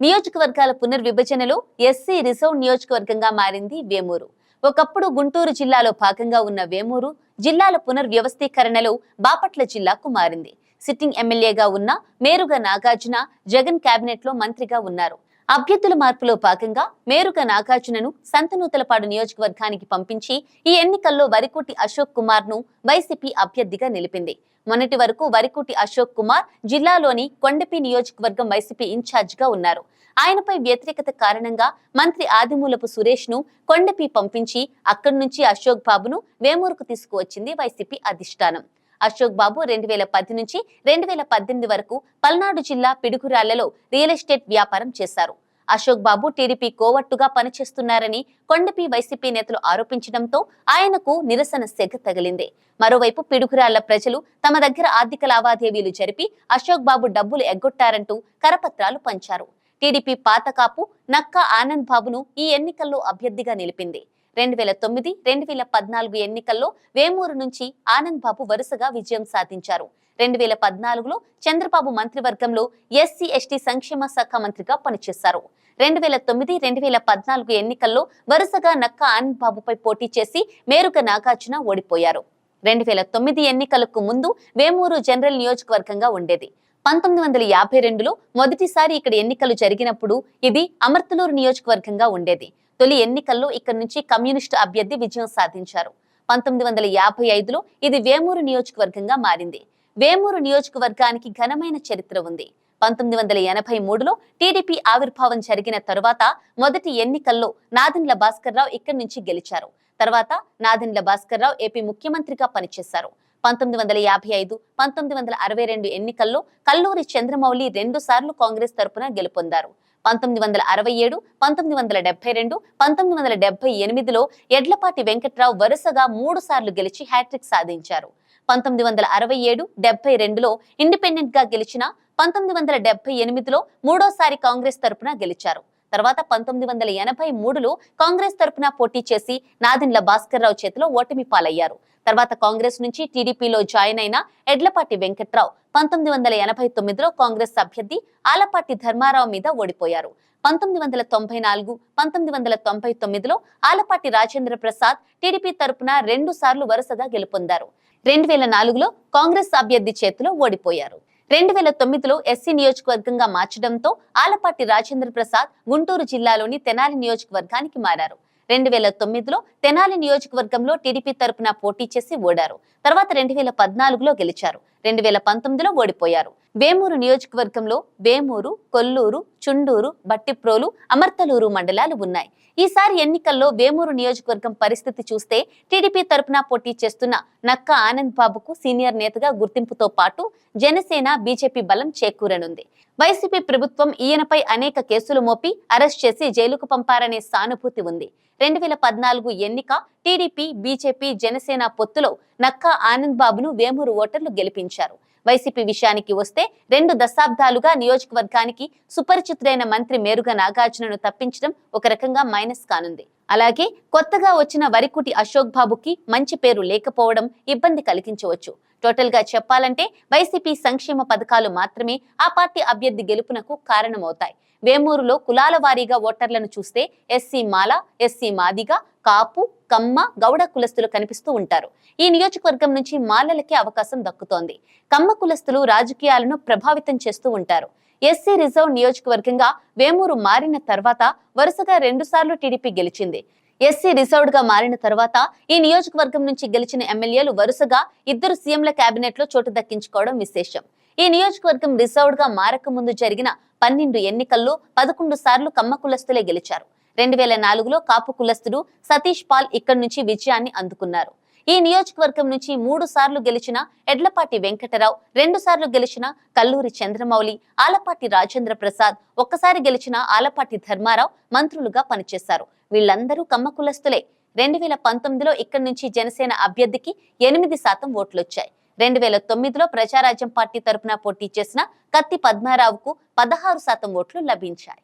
నియోజకవర్గాల పునర్విభజనలో SC reserve నియోజకవర్గంగా మారింది వేమూరు. ఒకప్పుడు గుంటూరు జిల్లాలో భాగంగా ఉన్న వేమూరు జిల్లాల పునర్వ్యవస్థీకరణలో బాపట్ల జిల్లాకు మారింది. సిట్టింగ్ ఎమ్మెల్యేగా ఉన్న మేరుగ నాగార్జున జగన్ కేబినెట్ లో మంత్రిగా ఉన్నారు. అభ్యర్థుల మార్పులో భాగంగా మేరుగ నాగార్జునను సంతనూతలపాడు నియోజకవర్గానికి పంపించి ఈ ఎన్నికల్లో వరికోటి అశోక్ కుమార్ ను వైసీపీ అభ్యర్థిగా నిలిపింది. మొన్నటి వరకు వరికోటి అశోక్ కుమార్ జిల్లాలోని కొండపి నియోజకవర్గం వైసీపీ ఇన్ఛార్జ్ గా ఉన్నారు. ఆయనపై వ్యతిరేకత కారణంగా మంత్రి ఆదిమూలపు సురేష్ ను కొండపి పంపించి అక్కడి నుంచి అశోక్ బాబును వేమూరుకు తీసుకువచ్చింది వైసీపీ అధిష్టానం. అశోక్ బాబు 2010 నుంచి 2018 వరకు పల్నాడు జిల్లా పిడుగురాళ్లలో రియల్ ఎస్టేట్ వ్యాపారం చేశారు. అశోక్ బాబు టీడీపీ కోవట్టుగా పనిచేస్తున్నారని కొండపి వైసీపీ నేతలు ఆరోపించడంతో ఆయనకు నిరసన సెగ తగిలింది. మరోవైపు పిడుగురాళ్ల ప్రజలు తమ దగ్గర ఆర్థిక లావాదేవీలు జరిపి అశోక్ బాబు డబ్బులు ఎగ్గొట్టారంటూ కరపత్రాలు పంచారు. టీడీపీ పాతకాపు నక్క ఆనంద్ బాబును ఈ ఎన్నికల్లో అభ్యర్థిగా నిలిపింది. 2009, 2014 ఎన్నికల్లో వేమూరు నుంచి ఆనంద్ బాబు వరుసగా విజయం సాధించారు. 2014లో చంద్రబాబు మంత్రివర్గంలో ఎస్సీ ఎస్టీ సంక్షేమ శాఖ మంత్రిగా పనిచేశారు. 2009, 2014 ఎన్నికల్లో వరుసగా నక్క ఆనంద్ బాబుపై పోటీ చేసి మేరుగ నాగార్జున ఓడిపోయారు. 2009 ఎన్నికలకు ముందు వేమూరు జనరల్ నియోజకవర్గంగా ఉండేది. 1952లో మొదటిసారి ఇక్కడ ఎన్నికలు జరిగినప్పుడు ఇది అమర్తలూరు నియోజకవర్గంగా ఉండేది. తొలి ఎన్నికల్లో ఇక్కడ నుంచి కమ్యూనిస్టు అభ్యర్థి విజయం సాధించారు. 1955లో ఇది వేమూరు నియోజకవర్గంగా మారింది. వేమూరు నియోజకవర్గానికి ఘనమైన చరిత్ర ఉంది. 1983లో టీడీపీ ఆవిర్భావం జరిగిన తరువాత మొదటి ఎన్నికల్లో నాదెండ్ల భాస్కర్ రావు ఇక్కడి నుంచి గెలిచారు. తర్వాత నాదెండ్ల భాస్కర్ రావు ఏపీ ముఖ్యమంత్రిగా పనిచేశారు. 1955, 1962 ఎన్నికల్లో కల్లూరి చంద్రమౌళి 2 సార్లు కాంగ్రెస్ తరపున గెలుపొందారు. 1967, 1972, 1978లో ఎడ్లపాటి వెంకట్రావు వరుసగా 3 సార్లు గెలిచి హ్యాట్రిక్ సాధించారు. 1967, 72లో ఇండిపెండెంట్ గా గెలిచిన 1978లో మూడోసారి కాంగ్రెస్ తరపున గెలిచారు. తర్వాత 1983లో కాంగ్రెస్ తరపున పోటీ చేసి నాదెండ్ల భాస్కర్ రావు చేతిలో ఓటమి పాలయ్యారు. తర్వాత కాంగ్రెస్ నుంచి టీడీపీలో జాయిన్ అయిన ఎడ్లపాటి వెంకట్రావు 1989లో కాంగ్రెస్ అభ్యర్థి ఆలపాటి ధర్మారావు మీద ఓడిపోయారు. 1994, 1999లో ఆలపాటి రాజేంద్ర ప్రసాద్ టీడీపీ తరపున 2 సార్లు వరుసగా గెలుపొందారు. 2004లో కాంగ్రెస్ అభ్యర్థి చేతిలో ఓడిపోయారు. 2009లో ఎస్సీ నియోజకవర్గంగా మార్చడంతో ఆలపాటి రాజేంద్ర ప్రసాద్ గుంటూరు జిల్లాలోని తెనాలి నియోజకవర్గానికి మారారు. 2009లో తెనాలి నియోజకవర్గంలో టీడీపీ తరపున పోటీ చేసి ఓడారు. తర్వాత 2014లో గెలిచారు. 2019లో ఓడిపోయారు. వేమూరు నియోజకవర్గంలో వేమూరు, కొల్లూరు, చుండూరు, బట్టిప్రోలు, అమర్తలూరు మండలాలు ఉన్నాయి. ఈసారి ఎన్నికల్లో వేమూరు నియోజకవర్గం పరిస్థితి చూస్తే టీడీపీ తరపున పోటీ చేస్తున్న నక్క ఆనంద్ బాబుకు సీనియర్ నేతగా గుర్తింపుతో పాటు జనసేన, బీజేపీ బలం చేకూరనుంది. వైసీపీ ప్రభుత్వం ఈయనపై అనేక కేసులు మోపి అరెస్ట్ చేసి జైలుకు పంపారనే సానుభూతి ఉంది. 2014 ఎన్నిక టీడీపీ, బీజేపీ, జనసేన పొత్తులో నక్క ఆనంద్ బాబును వేమూరు ఓటర్లు గెలిపించారు. వైసీపీ విషయానికి వస్తే 2 దశాబ్దాలుగా నియోజకవర్గానికి సుపరిచితుడైన మంత్రి మేరుగ నాగార్జునను తప్పించడం ఒక రకంగా మైనస్ కానుంది. అలాగే కొత్తగా వచ్చిన వరికుటి అశోక్ బాబుకి మంచి పేరు లేకపోవడం ఇబ్బంది కలిగించవచ్చు. టోటల్ గా చెప్పాలంటే వైసీపీ సంక్షేమ పథకాలు మాత్రమే ఆ పార్టీ అభ్యర్థి గెలుపునకు కారణమవుతాయి. వేమూరులో కులాల వారీగా ఓటర్లను చూస్తే ఎస్సీ మాల, ఎస్సీ మాదిగ, కాపు, కమ్మ, గౌడ కులస్తులు కనిపిస్తూ ఉంటారు. ఈ నియోజకవర్గం నుంచి మాలలకే అవకాశం దక్కుతోంది. కమ్మ కులస్తులు రాజకీయాలను ప్రభావితం చేస్తూ ఉంటారు. ఎస్సీ రిజర్వ్ నియోజకవర్గంగా వేమూరు మారిన తర్వాత వరుసగా 2 సార్లు టీడీపీ గెలిచింది. ఎస్సీ రిజర్వ్డ్ గా మారిన తర్వాత ఈ నియోజకవర్గం నుంచి గెలిచిన ఎమ్మెల్యేలు వరుసగా 2 సీఎంల కేబినెట్ లో చోటు దక్కించుకోవడం విశేషం. ఈ నియోజకవర్గం రిజర్వ్డ్ గా మారక ముందు జరిగిన 12 ఎన్నికల్లో 11 సార్లు కమ్మ కులస్తులే గెలిచారు. 2004లో కాపు కులస్తుడు సతీష్ పాల్ ఇక్కడి నుంచి విజయాన్ని అందుకున్నారు. ఈ నియోజకవర్గం నుంచి 3 సార్లు గెలిచిన ఎడ్లపాటి వెంకటరావు, 2 సార్లు గెలిచిన కల్లూరి చంద్రమౌళి, ఆలపాటి రాజేంద్ర ప్రసాద్, 1 సారి గెలిచిన ఆలపాటి ధర్మారావు మంత్రులుగా పనిచేశారు. వీళ్ళందరూ కమ్మ కులస్తులే. 2019లో ఇక్కడి నుంచి జనసేన అభ్యర్థికి 8% ఓట్లొచ్చాయి. 2009లో ప్రజారాజ్యం పార్టీ తరపున పోటీ చేసిన కత్తి పద్మారావుకు 16% ఓట్లు లభించాయి.